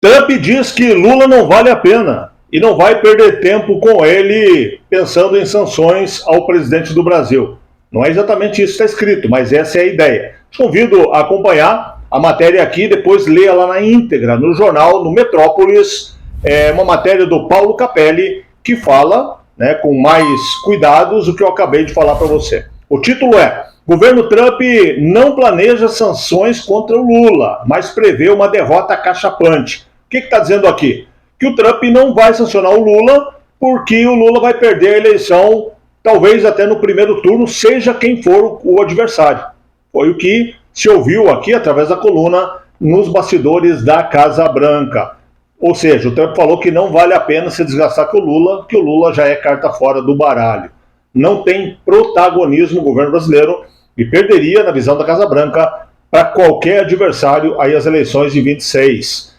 Trump diz que Lula não vale a pena e não vai perder tempo com ele pensando em sanções ao presidente do Brasil. Não é exatamente isso que está escrito, mas essa é a ideia. Te convido a acompanhar a matéria aqui, depois lê ela na íntegra, no jornal, no Metrópolis. É uma matéria do Paulo Capelli que fala, com mais cuidados, o que eu acabei de falar para você. O título é: Governo Trump não planeja sanções contra o Lula, mas prevê uma derrota cachapante. O que está dizendo aqui? Que o Trump não vai sancionar o Lula porque o Lula vai perder a eleição, talvez até no primeiro turno, seja quem for o adversário. Foi o que se ouviu aqui através da coluna nos bastidores da Casa Branca. Ou seja, o Trump falou que não vale a pena se desgastar com o Lula, que o Lula já é carta fora do baralho. Não tem protagonismo o governo brasileiro e perderia, na visão da Casa Branca, para qualquer adversário aí as eleições de 26.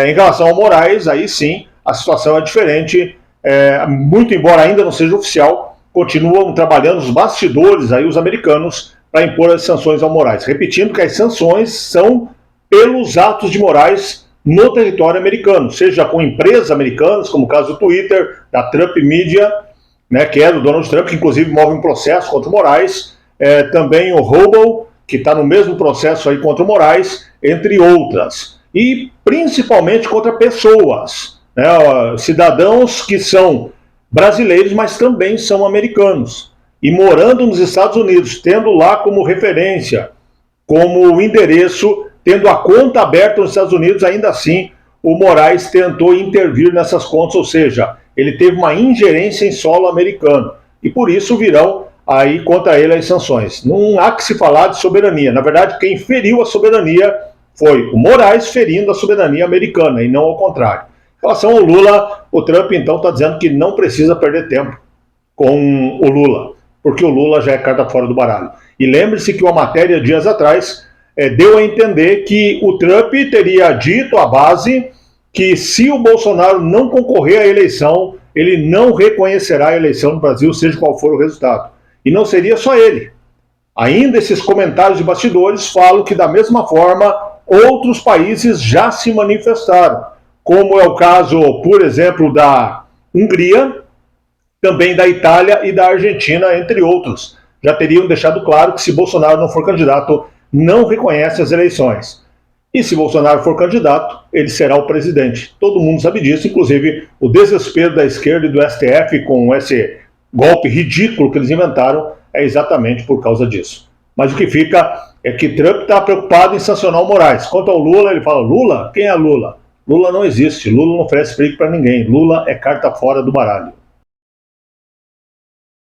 Em relação ao Moraes, aí sim, a situação é diferente, muito embora ainda não seja oficial, continuam trabalhando os bastidores, aí os americanos, para impor as sanções ao Moraes. Repetindo que as sanções são pelos atos de Moraes no território americano, seja com empresas americanas, como o caso do Twitter, da Trump Media, que é do Donald Trump, que inclusive move um processo contra o Moraes, também o Hubble, que está no mesmo processo aí contra o Moraes, entre outras. E principalmente contra pessoas, cidadãos que são brasileiros, mas também são americanos. E morando nos Estados Unidos, tendo lá como referência, como endereço, tendo a conta aberta nos Estados Unidos, ainda assim o Moraes tentou intervir nessas contas, ou seja, ele teve uma ingerência em solo americano. E por isso virão aí contra ele as sanções. Não há que se falar de soberania. Na verdade, quem feriu a soberania foi o Moraes ferindo a soberania americana, e não ao contrário. Em relação ao Lula, o Trump então está dizendo que não precisa perder tempo com o Lula, porque o Lula já é carta fora do baralho. E lembre-se que uma matéria dias atrás deu a entender que o Trump teria dito à base que se o Bolsonaro não concorrer à eleição, ele não reconhecerá a eleição no Brasil, seja qual for o resultado. E não seria só ele. Ainda esses comentários de bastidores falam que, da mesma forma, outros países já se manifestaram, como é o caso, por exemplo, da Hungria, também da Itália e da Argentina, entre outros. Já teriam deixado claro que, se Bolsonaro não for candidato, não reconhece as eleições. E se Bolsonaro for candidato, ele será o presidente. Todo mundo sabe disso, inclusive o desespero da esquerda e do STF com esse golpe ridículo que eles inventaram é exatamente por causa disso. Mas o que fica é que Trump está preocupado em sancionar o Moraes. Quanto ao Lula, ele fala: Lula? Quem é Lula? Lula não existe, Lula não oferece perigo para ninguém, Lula é carta fora do baralho.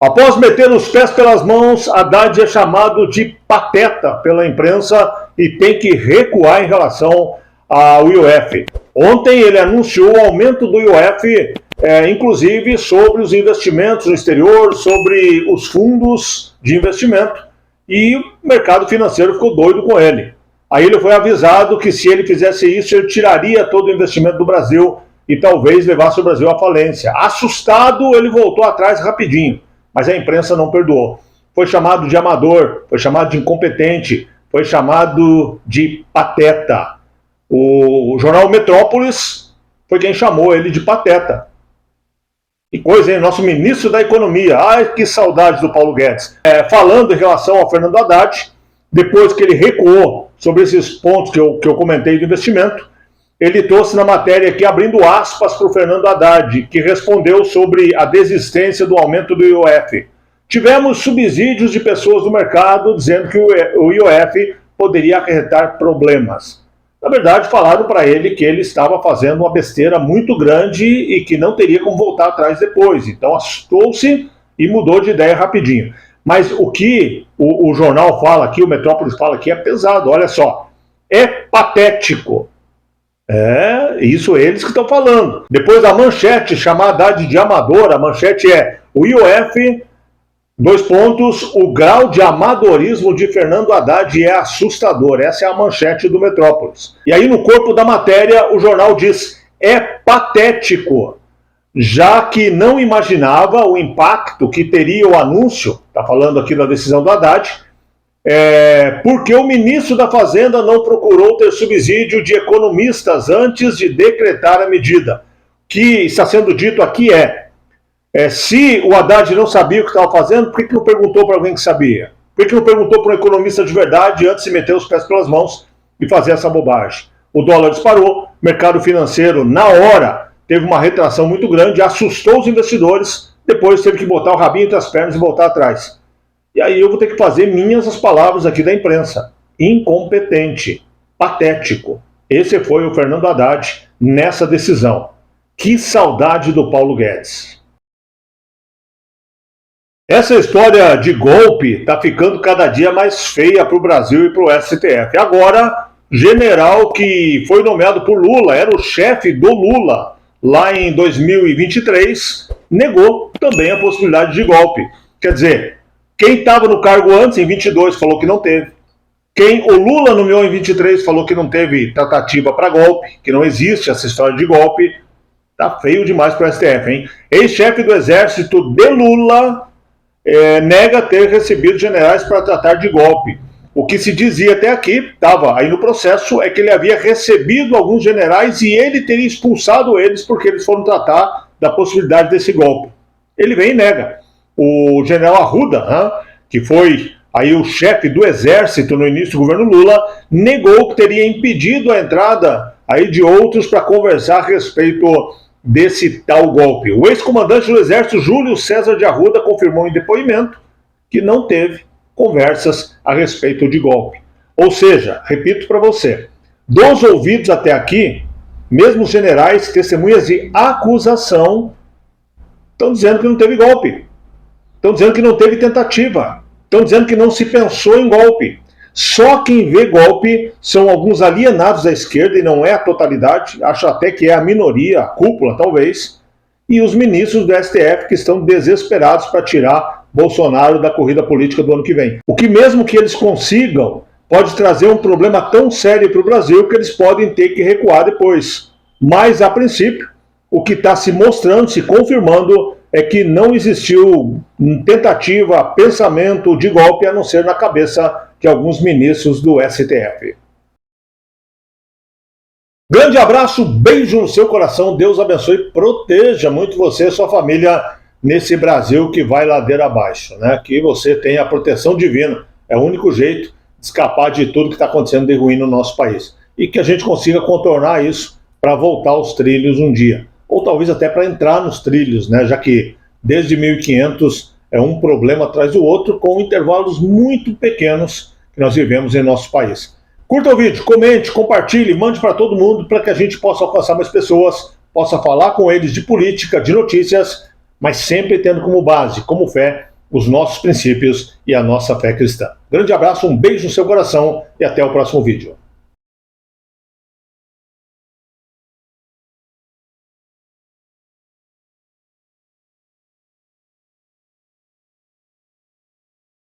Após meter os pés pelas mãos, Haddad é chamado de pateta pela imprensa e tem que recuar em relação ao IOF. Ontem ele anunciou o aumento do IOF, inclusive sobre os investimentos no exterior, sobre os fundos de investimento, e o mercado financeiro ficou doido com ele. Aí ele foi avisado que, se ele fizesse isso, ele tiraria todo o investimento do Brasil e talvez levasse o Brasil à falência. Assustado, ele voltou atrás rapidinho. Mas a imprensa não perdoou. Foi chamado de amador, foi chamado de incompetente, foi chamado de pateta. O jornal Metrópolis foi quem chamou ele de pateta. Que coisa, hein? Nosso ministro da Economia. Ai, que saudade do Paulo Guedes. Falando em relação ao Fernando Haddad, depois que ele recuou sobre esses pontos que eu comentei do investimento, ele trouxe na matéria aqui, abrindo aspas para o Fernando Haddad, que respondeu sobre a desistência do aumento do IOF. Tivemos subsídios de pessoas do mercado dizendo que o IOF poderia acarretar problemas. Na verdade, falaram para ele que ele estava fazendo uma besteira muito grande e que não teria como voltar atrás depois. Então assustou-se e mudou de ideia rapidinho. Mas o que o jornal fala aqui, o Metrópolis fala aqui, é pesado, olha só. É patético. Isso eles que estão falando. Depois a manchete, chamar Haddad de amador, a manchete é: o IOF, o grau de amadorismo de Fernando Haddad é assustador. Essa é a manchete do Metrópolis. E aí no corpo da matéria o jornal diz: é patético, já que não imaginava o impacto que teria o anúncio, está falando aqui da decisão do Haddad, Porque o ministro da Fazenda não procurou ter subsídio de economistas antes de decretar a medida. O que está sendo dito aqui se o Haddad não sabia o que estava fazendo, por que não perguntou para alguém que sabia? Por que não perguntou para um economista de verdade antes de meter os pés pelas mãos e fazer essa bobagem? O dólar disparou, o mercado financeiro, na hora, teve uma retração muito grande, assustou os investidores, depois teve que botar o rabinho entre as pernas e voltar atrás. E aí eu vou ter que fazer minhas as palavras aqui da imprensa. Incompetente, patético. Esse foi o Fernando Haddad nessa decisão. Que saudade do Paulo Guedes. Essa história de golpe está ficando cada dia mais feia para o Brasil e para o STF. Agora, general que foi nomeado por Lula, era o chefe do Lula lá em 2023, negou também a possibilidade de golpe. Quer dizer, quem estava no cargo antes, em 22, falou que não teve. Quem o Lula nomeou em 23 falou que não teve tratativa para golpe, que não existe essa história de golpe. Tá feio demais para o STF, hein? Ex-chefe do Exército de Lula nega ter recebido generais para tratar de golpe. O que se dizia até aqui, estava aí no processo, é que ele havia recebido alguns generais e ele teria expulsado eles porque eles foram tratar da possibilidade desse golpe. Ele vem e nega. O general Arruda, que foi aí o chefe do Exército no início do governo Lula, negou que teria impedido a entrada aí de outros para conversar a respeito desse tal golpe. O ex-comandante do Exército, Júlio César de Arruda, confirmou em depoimento que não teve conversas a respeito de golpe. Ou seja, repito para você, dos ouvidos até aqui, mesmo os generais, testemunhas de acusação, estão dizendo que não teve golpe. Estão dizendo que não teve tentativa. Estão dizendo que não se pensou em golpe. Só quem vê golpe são alguns alienados da esquerda, e não é a totalidade, acho até que é a minoria, a cúpula talvez, e os ministros do STF que estão desesperados para tirar Bolsonaro da corrida política do ano que vem. O que mesmo que eles consigam, pode trazer um problema tão sério para o Brasil que eles podem ter que recuar depois. Mas, a princípio, o que está se mostrando, se confirmando, é que não existiu tentativa, pensamento de golpe, a não ser na cabeça de alguns ministros do STF. Grande abraço, beijo no seu coração, Deus abençoe e proteja muito você e sua família nesse Brasil que vai ladeira abaixo, né? Que você tenha a proteção divina, é o único jeito de escapar de tudo que está acontecendo de ruim no nosso país. E que a gente consiga contornar isso para voltar aos trilhos um dia. Ou talvez até para entrar nos trilhos, né? Já que desde 1500 é um problema atrás do outro, com intervalos muito pequenos que nós vivemos em nosso país. Curta o vídeo, comente, compartilhe, mande para todo mundo para que a gente possa alcançar mais pessoas, possa falar com eles de política, de notícias, mas sempre tendo como base, como fé, os nossos princípios e a nossa fé cristã. Grande abraço, um beijo no seu coração e até o próximo vídeo.